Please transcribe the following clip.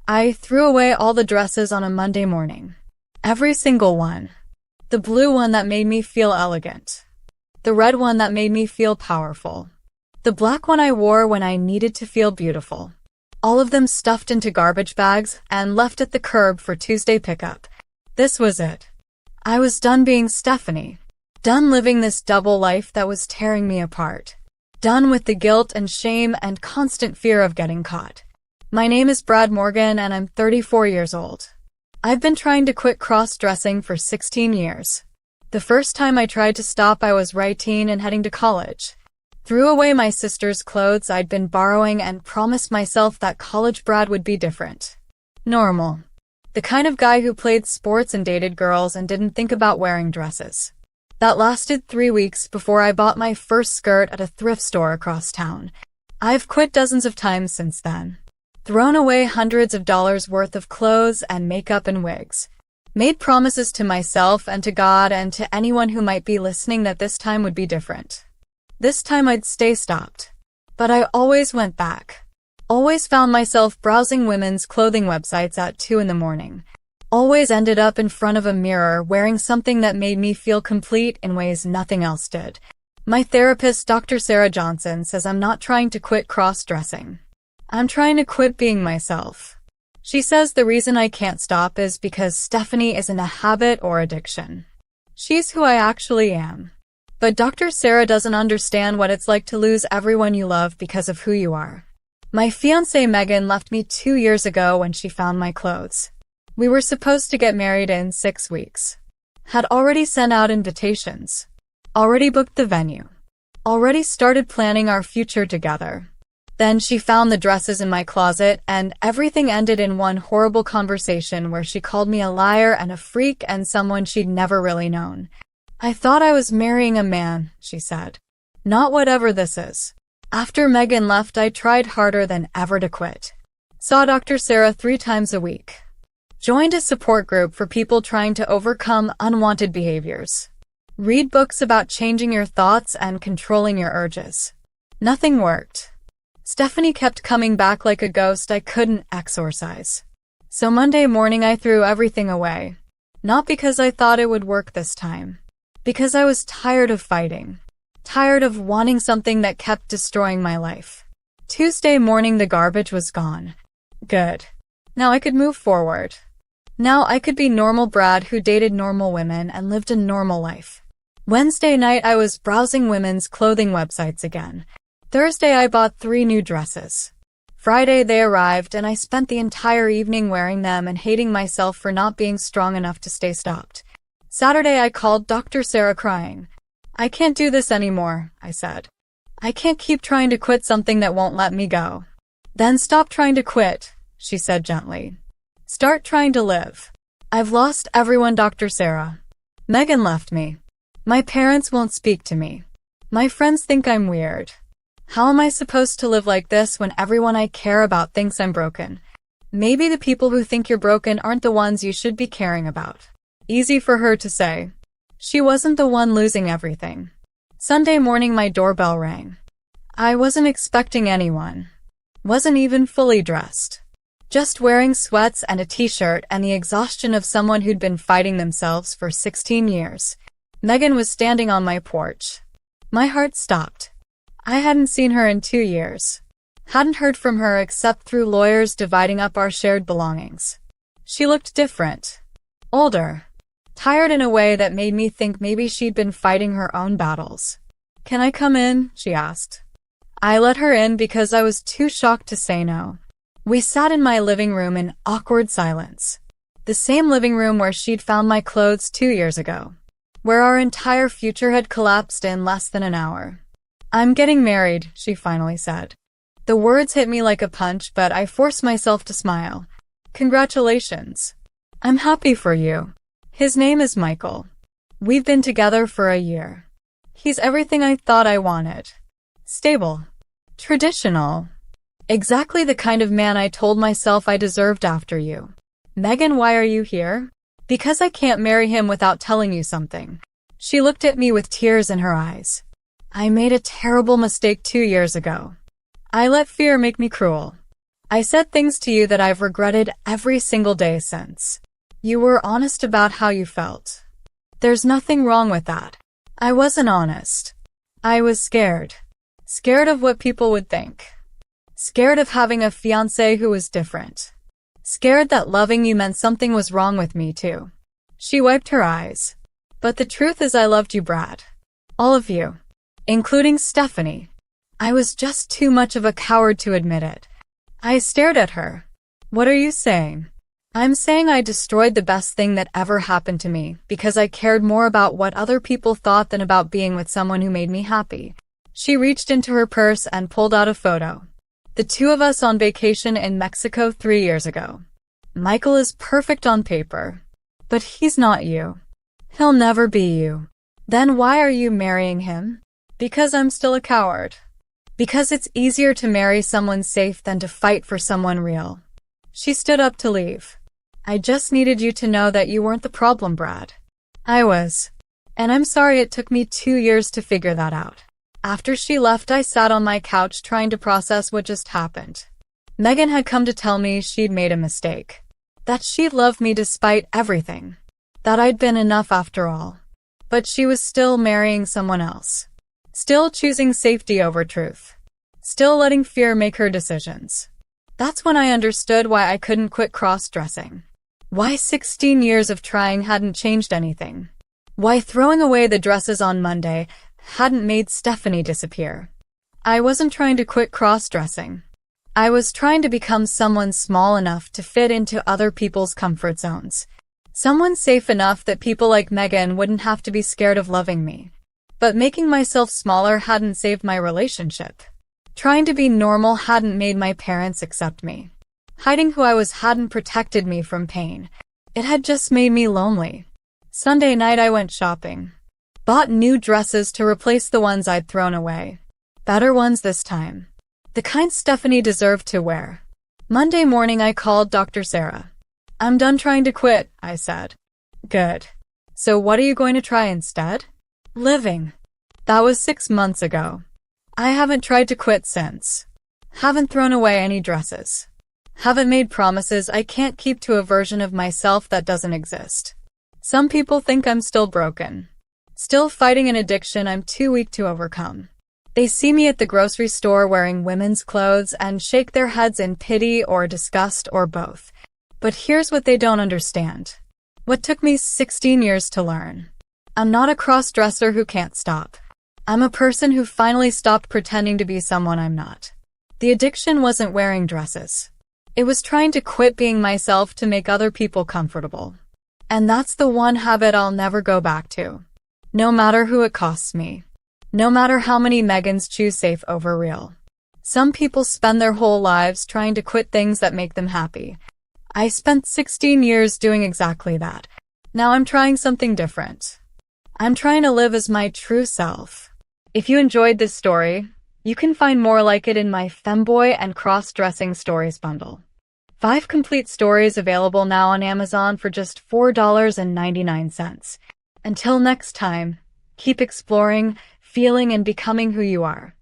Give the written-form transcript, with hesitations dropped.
I threw away all the dresses on a Monday morning. Every single one. The blue one that made me feel elegant. The red one that made me feel powerful. The black one I wore when I needed to feel beautiful. All of them stuffed into garbage bags and left at the curb for Tuesday pickup. This was it. I was done being Stephanie. Done living this double life that was tearing me apart. Done with the guilt and shame and constant fear of getting caught. My name is Brad Morgan and I'm 34 years old. I've been trying to quit cross-dressing for 16 years. The first time I tried to stop, I was writing and heading to college. Threw away my sister's clothes I'd been borrowing and promised myself that college Brad would be different. Normal. The kind of guy who played sports and dated girls and didn't think about wearing dresses. That lasted 3 weeks before I bought my first skirt at a thrift store across town. I've quit dozens of times since then. Thrown away hundreds of dollars worth of clothes and makeup and wigs. Made promises to myself and to God and to anyone who might be listening that this time would be different. This time I'd stay stopped. But I always went back. Always found myself browsing women's clothing websites at 2 in the morning. Always ended up in front of a mirror wearing something that made me feel complete in ways nothing else did. My therapist, Dr. Sarah Johnson, says I'm not trying to quit cross-dressing. I'm trying to quit being myself. She says the reason I can't stop is because Stephanie isn't a habit or addiction. She's who I actually am. But Dr. Sarah doesn't understand what it's like to lose everyone you love because of who you are. My fiancée Megan left me 2 years ago when she found my clothes. We were supposed to get married in 6 weeks. Had already sent out invitations. Already booked the venue. Already started planning our future together. Then she found the dresses in my closet, and everything ended in one horrible conversation where she called me a liar and a freak and someone she'd never really known. I thought I was marrying a man, she said. Not whatever this is. After Megan left, I tried harder than ever to quit. Saw Dr. Sarah 3 times a week. Joined a support group for people trying to overcome unwanted behaviors. Read books about changing your thoughts and controlling your urges. Nothing worked. Stephanie kept coming back like a ghost I couldn't exorcise. So Monday morning I threw everything away. Not because I thought it would work this time. Because I was tired of fighting. Tired of wanting something that kept destroying my life. Tuesday morning the garbage was gone. Good. Now I could move forward. Now I could be normal Brad who dated normal women and lived a normal life. Wednesday night I was browsing women's clothing websites again. Thursday I bought 3 new dresses. Friday they arrived and I spent the entire evening wearing them and hating myself for not being strong enough to stay stopped. Saturday I called Dr. Sarah crying. I can't do this anymore, I said. I can't keep trying to quit something that won't let me go. Then stop trying to quit, she said gently. Start trying to live. I've lost everyone, Dr. Sarah. Megan left me. My parents won't speak to me. My friends think I'm weird. How am I supposed to live like this when everyone I care about thinks I'm broken? Maybe the people who think you're broken aren't the ones you should be caring about. Easy for her to say. She wasn't the one losing everything. Sunday morning my doorbell rang. I wasn't expecting anyone. Wasn't even fully dressed. Just wearing sweats and a t-shirt and the exhaustion of someone who'd been fighting themselves for 16 years. Megan was standing on my porch. My heart stopped. I hadn't seen her in 2 years. Hadn't heard from her except through lawyers dividing up our shared belongings. She looked different. Older. Tired in a way that made me think maybe she'd been fighting her own battles. Can I come in? She asked. I let her in because I was too shocked to say no. We sat in my living room in awkward silence. The same living room where she'd found my clothes 2 years ago. Where our entire future had collapsed in less than an hour. I'm getting married, she finally said. The words hit me like a punch, but I forced myself to smile. Congratulations. I'm happy for you. His name is Michael. We've been together for a year. He's everything I thought I wanted. Stable. Traditional. Exactly the kind of man I told myself I deserved after you. Megan, why are you here? Because I can't marry him without telling you something. She looked at me with tears in her eyes. I made a terrible mistake 2 years ago. I let fear make me cruel. I said things to you that I've regretted every single day since. You were honest about how you felt. There's nothing wrong with that. I wasn't honest. I was scared. Scared of what people would think. Scared of having a fiancé who was different. Scared that loving you meant something was wrong with me too. She wiped her eyes. But the truth is I loved you, Brad. All of you. Including Stephanie. I was just too much of a coward to admit it. I stared at her. What are you saying? I'm saying I destroyed the best thing that ever happened to me because I cared more about what other people thought than about being with someone who made me happy. She reached into her purse and pulled out a photo. The two of us on vacation in Mexico 3 years ago. Michael is perfect on paper. But he's not you. He'll never be you. Then why are you marrying him? Because I'm still a coward. Because it's easier to marry someone safe than to fight for someone real. She stood up to leave. I just needed you to know that you weren't the problem, Brad. I was. And I'm sorry it took me 2 years to figure that out. After she left, I sat on my couch trying to process what just happened. Megan had come to tell me she'd made a mistake. That she loved me despite everything. That I'd been enough after all. But she was still marrying someone else. Still choosing safety over truth. Still letting fear make her decisions. That's when I understood why I couldn't quit cross-dressing. Why 16 years of trying hadn't changed anything. Why throwing away the dresses on Monday hadn't made Stephanie disappear. I wasn't trying to quit cross-dressing. I was trying to become someone small enough to fit into other people's comfort zones. Someone safe enough that people like Megan wouldn't have to be scared of loving me. But making myself smaller hadn't saved my relationship. Trying to be normal hadn't made my parents accept me. Hiding who I was hadn't protected me from pain. It had just made me lonely. Sunday night I went shopping. Bought new dresses to replace the ones I'd thrown away. Better ones this time. The kind Stephanie deserved to wear. Monday morning I called Dr. Sarah. I'm done trying to quit, I said. Good. So what are you going to try instead? Living. That was 6 months ago. I haven't tried to quit since. Haven't thrown away any dresses. Haven't made promises I can't keep to a version of myself that doesn't exist. Some people think I'm still broken. Still fighting an addiction I'm too weak to overcome. They see me at the grocery store wearing women's clothes and shake their heads in pity or disgust or both. But here's what they don't understand. What took me 16 years to learn. I'm not a cross-dresser who can't stop. I'm a person who finally stopped pretending to be someone I'm not. The addiction wasn't wearing dresses. It was trying to quit being myself to make other people comfortable. And that's the one habit I'll never go back to. No matter who it costs me. No matter how many Megans choose safe over real. Some people spend their whole lives trying to quit things that make them happy. I spent 16 years doing exactly that. Now I'm trying something different. I'm trying to live as my true self. If you enjoyed this story, you can find more like it in my Femboy and Cross-Dressing Stories bundle. 5 complete stories available now on Amazon for just $4.99. Until next time, keep exploring, feeling, and becoming who you are.